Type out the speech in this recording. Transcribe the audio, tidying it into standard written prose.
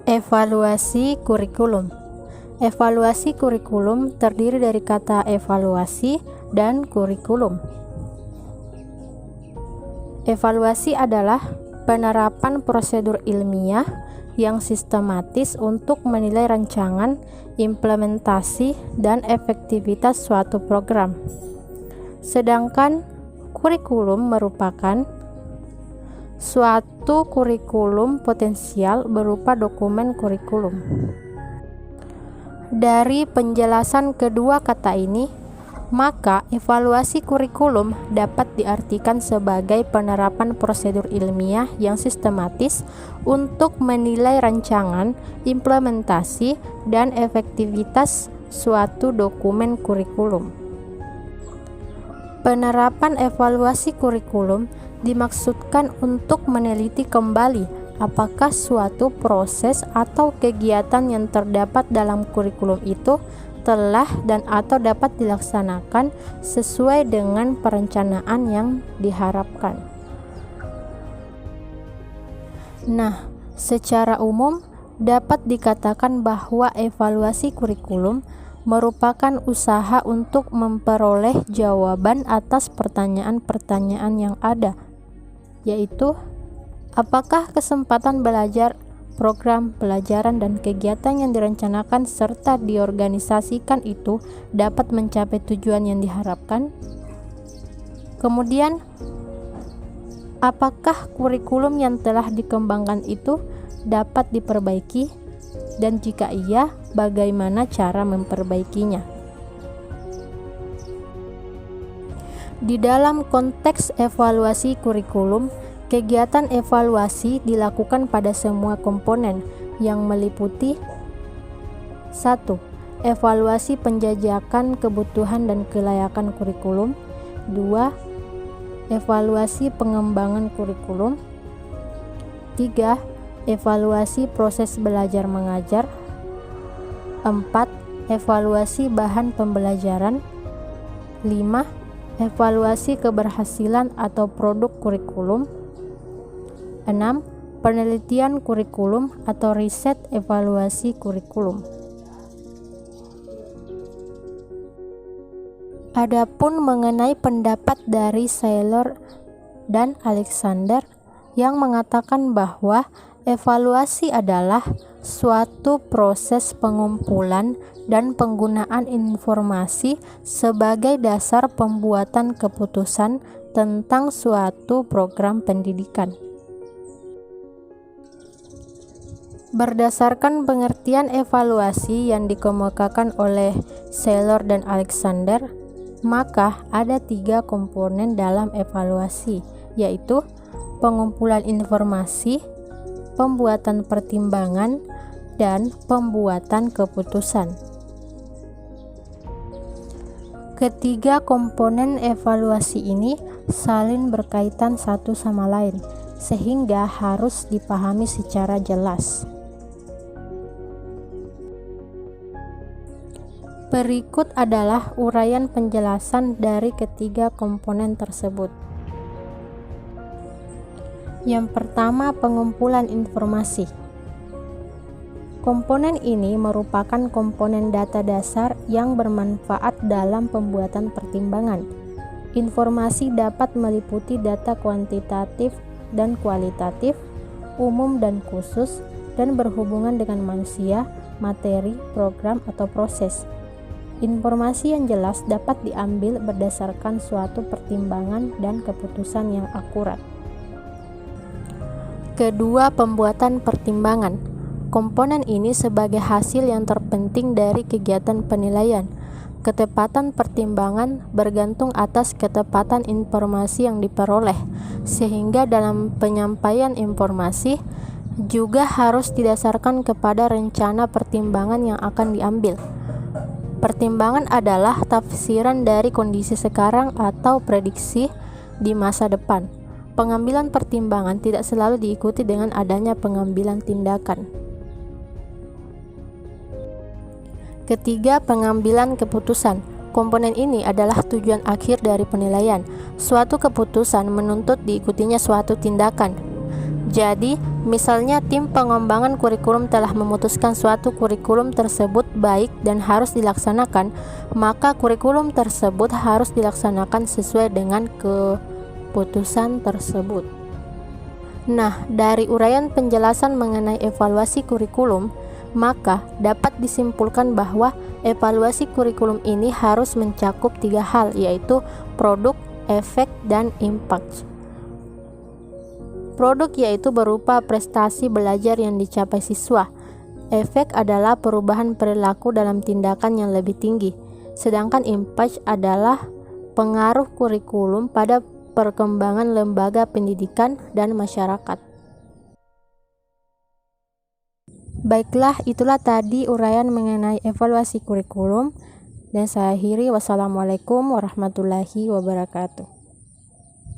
Evaluasi kurikulum. Evaluasi kurikulum terdiri dari kata evaluasi dan kurikulum. Evaluasi adalah penerapan prosedur ilmiah yang sistematis untuk menilai rancangan, implementasi, dan efektivitas suatu program. Sedangkan kurikulum merupakan suatu kurikulum potensial berupa dokumen kurikulum. Dari penjelasan kedua kata ini, maka evaluasi kurikulum dapat diartikan sebagai penerapan prosedur ilmiah yang sistematis untuk menilai rancangan, implementasi, dan efektivitas suatu dokumen kurikulum. Penerapan evaluasi kurikulum dimaksudkan untuk meneliti kembali apakah suatu proses atau kegiatan yang terdapat dalam kurikulum itu telah dan atau dapat dilaksanakan sesuai dengan perencanaan yang diharapkan. Nah, secara umum dapat dikatakan bahwa evaluasi kurikulum merupakan usaha untuk memperoleh jawaban atas pertanyaan-pertanyaan yang ada, yaitu apakah kesempatan belajar, program pelajaran, dan kegiatan yang direncanakan serta diorganisasikan itu dapat mencapai tujuan yang diharapkan? Kemudian, apakah kurikulum yang telah dikembangkan itu dapat diperbaiki? Dan jika iya, bagaimana cara memperbaikinya? Di dalam konteks evaluasi kurikulum, kegiatan evaluasi dilakukan pada semua komponen yang meliputi 1. Evaluasi penjajakan kebutuhan dan kelayakan kurikulum. 2. Evaluasi pengembangan kurikulum. 3. Evaluasi proses belajar mengajar. 4. Evaluasi bahan pembelajaran. 5. Evaluasi keberhasilan atau produk kurikulum. 6. Penelitian kurikulum atau riset evaluasi kurikulum. Adapun mengenai pendapat dari Saylor dan Alexander yang mengatakan bahwa evaluasi adalah suatu proses pengumpulan dan penggunaan informasi sebagai dasar pembuatan keputusan tentang suatu program pendidikan. Berdasarkan pengertian evaluasi yang dikemukakan oleh Saylor dan Alexander, maka ada 3 komponen dalam evaluasi, yaitu pengumpulan informasi, pembuatan pertimbangan, dan pembuatan keputusan. Ketiga komponen evaluasi ini saling berkaitan satu sama lain, sehingga harus dipahami secara jelas. Berikut adalah uraian penjelasan dari ketiga komponen tersebut. Yang pertama, pengumpulan informasi. Komponen ini merupakan komponen data dasar yang bermanfaat dalam pembuatan pertimbangan. Informasi dapat meliputi data kuantitatif dan kualitatif, umum dan khusus, dan berhubungan dengan manusia, materi, program, atau proses. Informasi yang jelas dapat diambil berdasarkan suatu pertimbangan dan keputusan yang akurat. Kedua, pembuatan pertimbangan. Komponen ini sebagai hasil yang terpenting dari kegiatan penilaian. Ketepatan pertimbangan bergantung atas ketepatan informasi yang diperoleh, sehingga dalam penyampaian informasi juga harus didasarkan kepada rencana pertimbangan yang akan diambil. Pertimbangan adalah tafsiran dari kondisi sekarang atau prediksi di masa depan. Pengambilan pertimbangan tidak selalu diikuti dengan adanya pengambilan tindakan. Ketiga, pengambilan keputusan. Komponen ini adalah tujuan akhir dari penilaian. Suatu keputusan menuntut diikutinya suatu tindakan. Jadi, misalnya tim pengembangan kurikulum telah memutuskan suatu kurikulum tersebut baik dan harus dilaksanakan, maka kurikulum tersebut harus dilaksanakan sesuai dengan keputusan tersebut. Nah, dari uraian penjelasan mengenai evaluasi kurikulum, maka dapat disimpulkan bahwa evaluasi kurikulum ini harus mencakup 3 hal, yaitu produk, efek, dan impact. Produk yaitu berupa prestasi belajar yang dicapai siswa. Efek adalah perubahan perilaku dalam tindakan yang lebih tinggi. Sedangkan impact adalah pengaruh kurikulum pada perkembangan lembaga pendidikan dan masyarakat. Baiklah, itulah tadi uraian mengenai evaluasi kurikulum. Dan saya akhiri, wassalamualaikum warahmatullahi wabarakatuh.